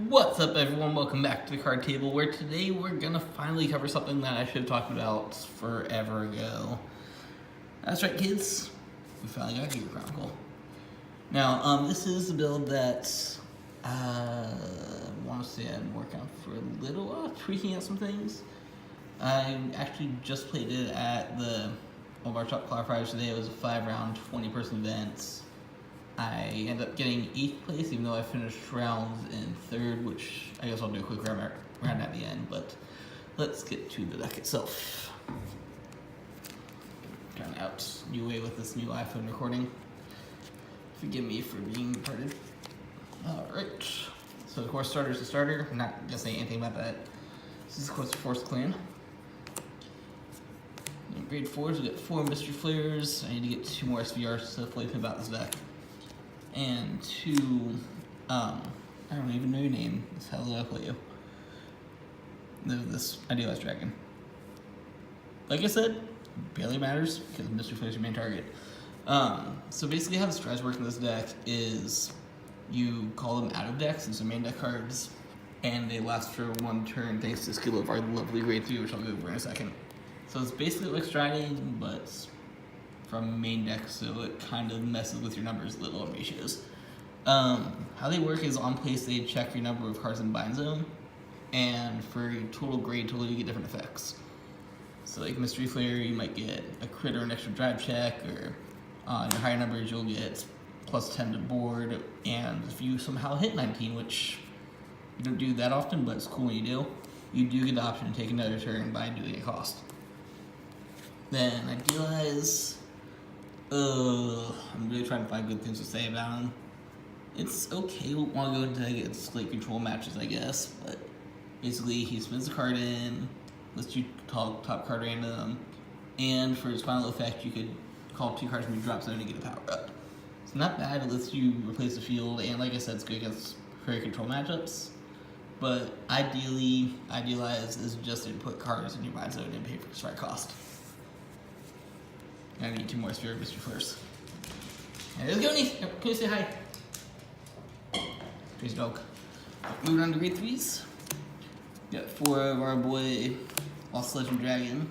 What's up, everyone? Welcome back to the card table, where today we're gonna finally cover something that I should have talked about forever ago. That's right, kids. We finally got Gear Chronicle. Now, this is a build that I want to say I've been working on for a little while, tweaking out some things. I actually just played it at one of our top qualifiers today. It was a 5-round, 20-person event. I ended up getting 8th place, even though I finished rounds in 3rd, which I guess I'll do a quick round at the end, but let's get to the deck itself. Trying out new way with this new iPhone recording. Forgive me for being retarded. Alright, so of course starter's a starter. I'm not gonna say anything about that. This is of course the Force Clan. In grade 4s, we get 4 Mystery Flares. I need to get 2 more SVRs to play about this deck. And 2, I don't even know your name. That's how I'll play you. This Idealized Dragon. Like I said, barely matters because Mystery Flare's your main target. So basically how the strats work in this deck is you call them out of deck since they're main deck cards, and they last for 1 turn thanks to skill of our lovely grade 3, which I'll go over in a second. So it's basically like striding, but from main deck, so it kind of messes with your numbers a little and ratios. How they work is on place they check your number of cards in bind zone, and for your total grade total you get different effects. So like Mystery Flare, you might get a crit or an extra drive check, or on your higher numbers you'll get plus 10 to board, and if you somehow hit 19, which you don't do that often, but it's cool when you do get the option to take another turn by doing a cost. Then Idealize. I'm really trying to find good things to say about him. It's okay, we'll want to go into against like control matches, I guess, but basically he spins the card in, lets you top card random, and for his final effect you could call 2 cards from your drop zone and get a power up. It's not bad, it lets you replace the field, and like I said, it's good against very control matchups, but ideally, Idealize is just to put cards in your bind zone and pay for the strike cost. I need 2 more Spirit Mystery Flares. There's Goni! Come here, say hi. Crazy dog. Moving on to grade 3s. Got 4 of our boy Lost Legend Dragon.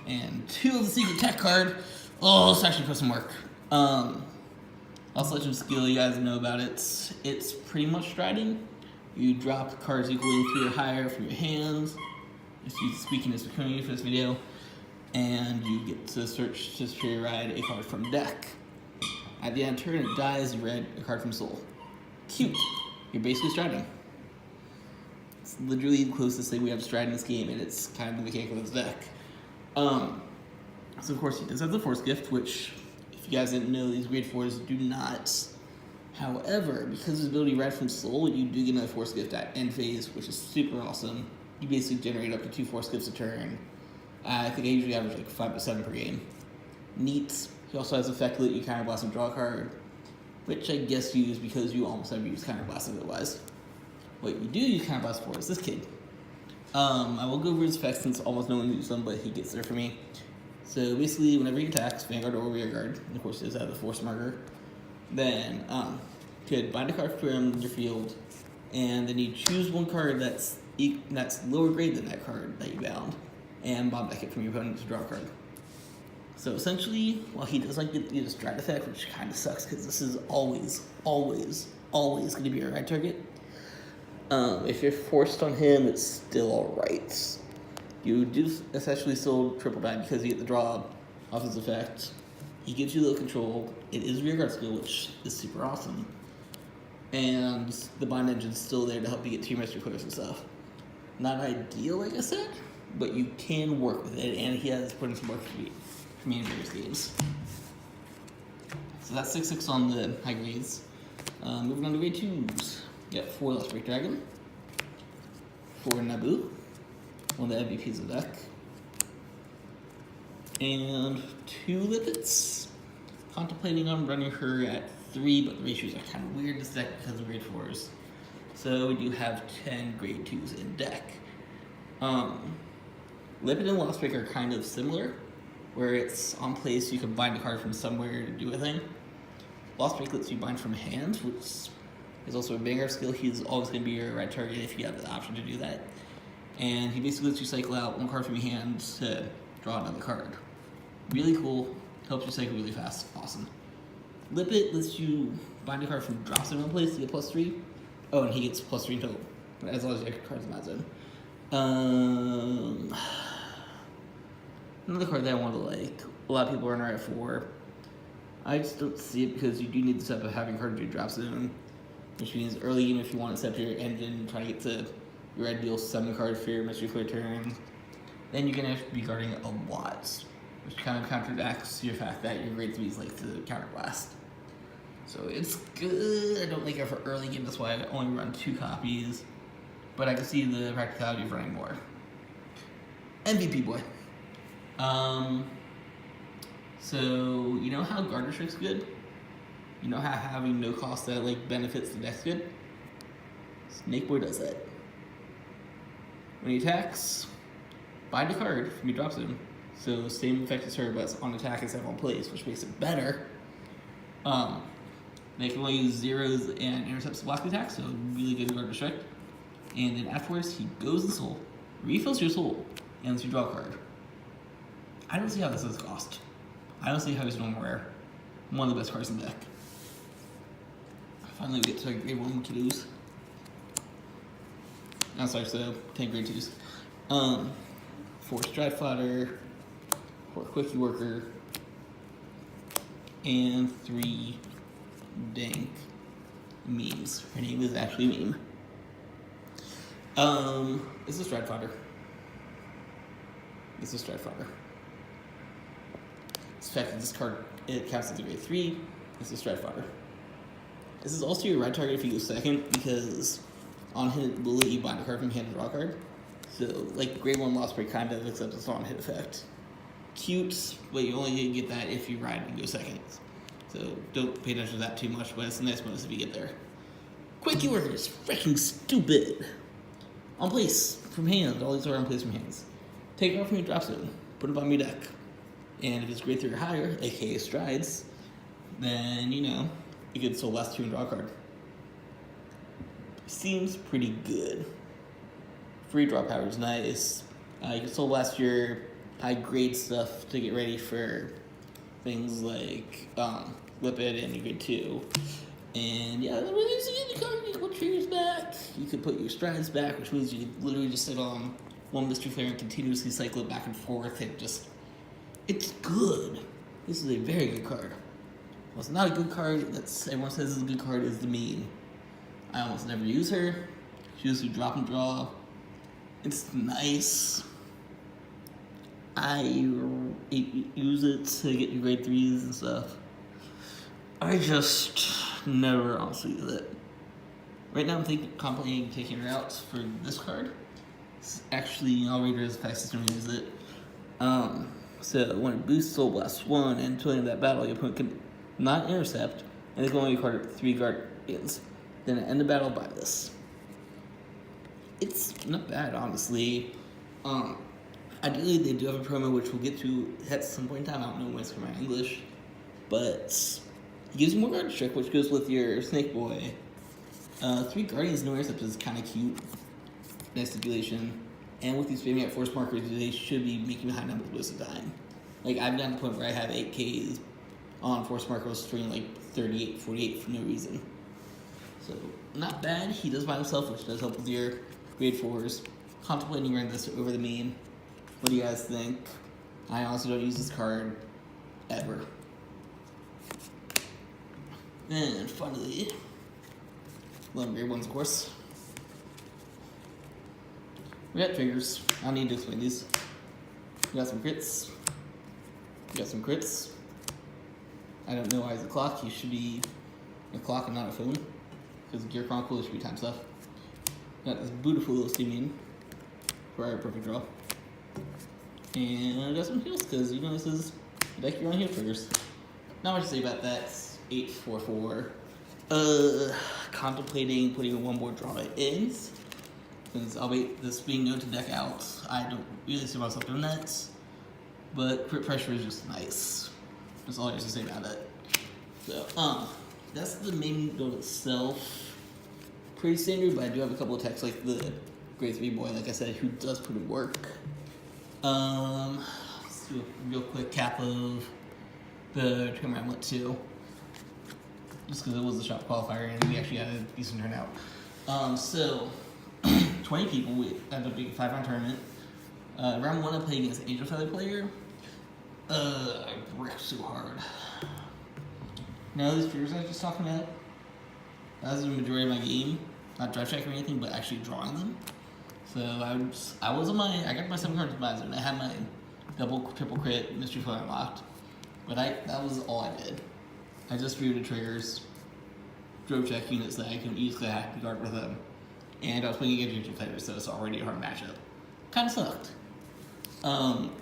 And 2 of the Secret Tech card. Oh, let's actually put some work. Lost Legend skill, you guys know about it. It's pretty much striding. You drop cards equaling 3 or higher from your hands. If you're speaking as Draconian for this video. And you get to search to ride a card from deck. At the end of turn, it dies, you read a card from Soul. Cute. You're basically striding. It's literally the closest thing we have to stride in this game, and it's kind of the mechanic of this deck. So of course he does have the Force Gift, which, if you guys didn't know, these grade 4s do not. However, because of his ability Ride from Soul, you do get another Force Gift at end phase, which is super awesome. You basically generate up to 2 Force Gifts a turn. I think I usually average like 5 to 7 per game. Neat. He also has the effect that you Counter Blast and draw a card, which I guess you use because you almost never use Counter Blast otherwise. What you do use Counter Blast for is this kid. I will go over his effects since almost no one uses them, but he gets there for me. So basically, whenever he attacks, Vanguard or Rearguard, and of course he does have the Force Marker, then you could bind a card from your field, and then you choose 1 card that's lower grade than that card that you bound, and bomb back it from your opponent to draw a card. So essentially, while he does not get the Stride effect, which kind of sucks because this is always going to be a ride target, if you're forced on him, it's still alright. You do essentially still triple die because you get the draw off his effect. He gives you low control. It is Rearguard skill, which is super awesome. And the bind engine's still there to help you get 2 Mystery Flares and stuff. Not ideal, like I said, but you can work with it, and he has put in some work for me in various games. So that's 6/6 on the high grades. Moving on to grade 2s. Got 4 Lost Break Dragon, 4 Naboo, one of the MVPs of the deck, and 2 Lipids. Contemplating on running her at 3, but the ratios are kind of weird in this deck because of grade 4s. So we do have 10 grade 2s in deck. Lipid and Lost Break are kind of similar, where it's on place, you can bind a card from somewhere to do a thing. Lost Break lets you bind from hand, which He's also a Vanguard skill. He's always going to be your right target if you have the option to do that. And he basically lets you cycle out one card from your hand to draw another card. Really cool. Helps you cycle really fast. Awesome. Lippet lets you bind a card from drop zone in one place to get +3. Oh, and he gets +3 in total, as long as your card's in that zone. Another card that I want to like. A lot of people are on right 4. I just don't see it because you do need the step of having card to drop zone, which means early game if you want to set up your engine, try to get to your red deal 7 card for your mystery flare turn, then you're gonna have to be guarding a lot, which kind of counteracts your fact that your grade 3s like to counterblast. So it's good. I don't like it for early game, that's why I only run 2 copies. But I can see the practicality of running more. MVP boy. So you know how Garter Trick's good? You know how having no cost that like benefits the deck's good? Snake Boy does that. When he attacks, bind a card from your drop zone. So same effect as her, but it's on attack instead of on plays, which makes it better. They can only use zeros and intercepts to block the attack, so really good Garter Trick. And then afterwards, he goes in soul, refills your soul, and lets you draw a card. I don't see how this is cost. I don't see how he's normal rare. One of the best cards in the deck. Finally, we get to a grade 1 kiddos. I'm sorry, so 10 grade 2s. 4 Stride Fodder, 4 Quickie Worker, and 3 Dank Memes. Her name is actually Meme. This is Stride Fodder. This is Stride Fodder. It's the fact that this card, it counts as a grade 3. This is Stride Fodder. This is also your right target if you go second, because on hit it will let you bind a card from hand and draw a card. So, like grade 1 Lost Break kind of, except it's on hit effect. Cute, but you only get that if you ride and go second. So don't pay attention to that too much, but it's a nice bonus if you get there. Quickie Worker is freaking stupid. On place from hand, all these are on place from hands. Take it off from your drop zone, put it on your deck. And if it's grade 3 or higher, aka strides, then you know, you could soul last 2 and draw a card. Seems pretty good. Free draw power is nice. You can soul blast your high grade stuff to get ready for things like Lippet and your grade 2. And yeah, the card, you can put triggers back. You can put your strides back, which means you can literally just sit on one mystery flare and continuously cycle it back and forth. It's good. This is a very good card. What's not a good card that everyone says is a good card is the Meme. I almost never use her. She uses drop and draw. It's nice. I use it to get your grade 3s and stuff. I just never honestly use it. Right now I'm contemplating taking her out for this card. It's actually all Raiders fastest to use it. So when it boosts Soul Blast 1 and until the end of that battle, your opponent can not intercept, and they can only card 3 guardians. Then at the end of battle, buy this. It's not bad, honestly. Ideally, they do have a promo which we'll get to at some point in time. I don't know when it's coming out in English, but it gives you more Guardian Trick, which goes with your Snake Boy. 3 Guardians, no intercept is kind of cute. Nice stipulation. And with these spamming at force markers, they should be making high numbers most of the time. Like, I've gotten to the point where I have 8Ks on force markers string like 38, 48 for no reason. So, not bad. He does by himself, which does help with your grade 4s. Contemplating running this over the Meme. What do you guys think? I honestly don't use this card ever. And finally, love grade 1s, of course. We got triggers. I don't need to explain these. We got some crits. We got some crits. I don't know why it's a clock. You should be a clock and not a phone. Because Gear Chronicle should be time stuff. Got this beautiful little steaming for our perfect draw. And I got some heals because you know this is the deck you're on heal triggers. Not much to say about that. 844. Contemplating putting a 1 more draw in. Since I'll be this being known to deck out, I don't really see myself doing that. But crit pressure is just nice. That's all I have to say about it. So, that's the main build itself. pretty standard, but I do have a couple of techs like the grade 3 boy, like I said, who does put in work. Let's do a real quick cap of the tournament I went to, just because it was a shop qualifier and we actually had a decent turnout. So 20 people. We ended up being a 5-round tournament. Round 1, I played against an Angel Feather player. I wrecked so hard. Now these triggers I was just talking about, that was the majority of my game. Not drive check or anything, but actually drawing them. So I got my 7 cards advisor, and I had my double, triple crit mystery flare unlocked. But that was all I did. I just drew the triggers, drove check units that I can easily hack the guard with them, and I was playing against Angel Feather, so it's already a hard matchup. Kind of sucked.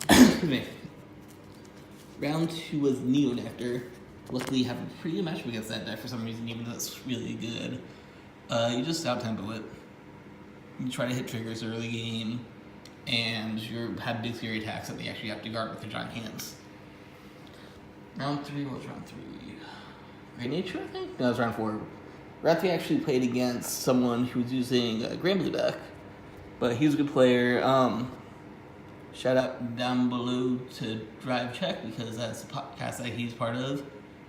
Excuse me. Round 2 was Neonectar. Luckily, have a pretty good matchup against that deck for some reason, even though it's really good. You just out-tempo it. You try to hit triggers early game, and you have big theory attacks that they actually have to guard with their giant hands. Round 3, what was round 3? Great Nature, I think? No, it was round 4. Round 3 actually played against someone who was using a Grand Blue deck, but he was a good player. Shout out down below to Drive Check, because that's a podcast that he's part of,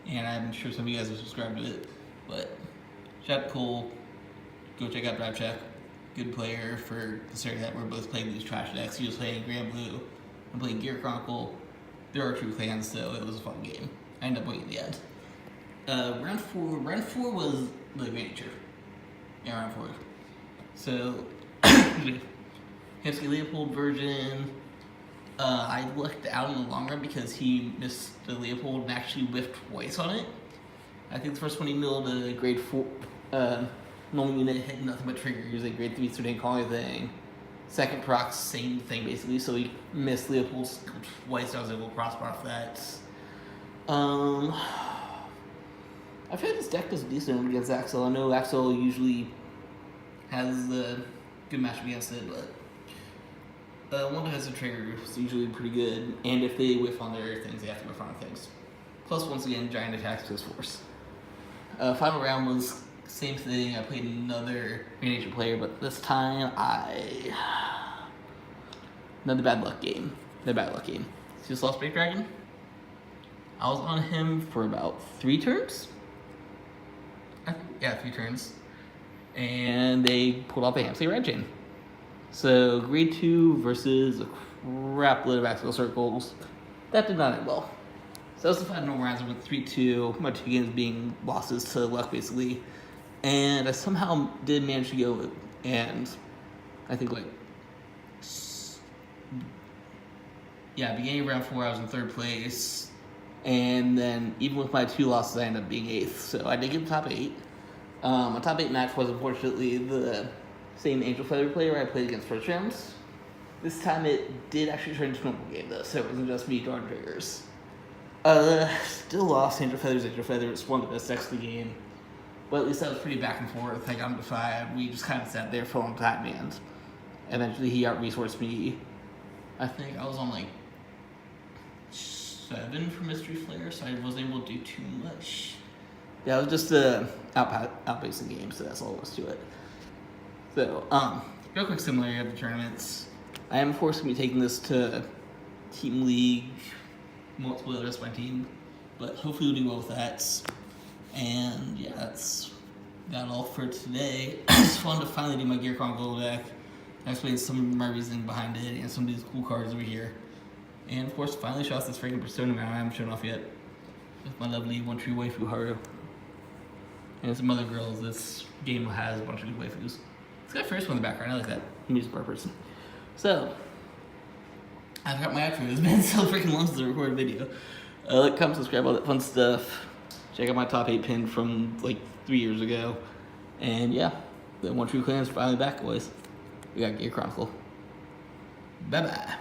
and I'm sure some of you guys have subscribed to it. But shout out to Cole, go check out Drive Check. Good player for considering that we're both playing these trash decks. He was playing Grand Blue, I'm playing Gear Chronicle. There are 2 clans, so it was a fun game. I ended up winning in the end. Round 4 was the Great Nature. Yeah, round 4. So, Hemsky Leopold version. I lucked out in the long run because he missed the Leopold and actually whiffed twice on it. I think the first one he milled a grade 4 normal unit, hit nothing but triggers, a grade 3 so didn't call anything. Second proc, same thing basically, so he missed Leopold twice. I was able to crossbar off that. I feel like this deck does decent against Axel. I know Axel usually has a good matchup against it, but one that has a trigger is usually pretty good, and if they whiff on their things, they have to whiff on things. Plus, once again, giant attacks to his force. Final round was same thing. I played another Great Nature player, but this time another bad luck game. See this Lost Break Dragon? I was on him for about 3 turns. Yeah, 3 turns. And they pulled off a Hemsky Red Chain. So, grade 2 versus a crap load of Axial Circles. That did not end well. So, that was the 5 normal rounds. I went 3-2. My 2 games being losses to luck, basically. And I somehow did manage to go, and I think, beginning of round 4, I was in 3rd place. And then, even with my 2 losses, I ended up being 8th. So, I did get the top 8. My top 8 match was, unfortunately, the same Angel Feather player I played against first rounds. This time it did actually turn into a normal game though, so it wasn't just me drawing triggers. Still lost Angel Feather. It's one of the best decks of the game. But at least that was pretty back and forth. I got him to 5. We just kind of sat there for a long time, and eventually he out-resourced me. I think I was on 7 for Mystery Flare, so I wasn't able to do too much. Yeah, it was just outpacing the game, so that's all there was to it. So, real quick summary of the tournaments. I am, of course, going to be taking this to Team League, multiple the rest of my team, but hopefully we'll do well with that. And yeah, that's all for today. It's fun to finally do my Gear Chronicle deck. I explained some of my reasoning behind it and some of these cool cards over here. And of course, finally show off this freaking Persona mount I haven't shown off yet. With my lovely One Tree Waifu Haru. And some other girls. This game has a bunch of good waifus. It's got first one in the background. I like that. Music bar person. So, I've got my outro. It's been so freaking long since I recorded a video. Like, comment, subscribe, all that fun stuff. Check out my top 8 pin from 3 years ago. And yeah, the One True Clan's finally back, boys. We got Gear Chronicle. Bye bye.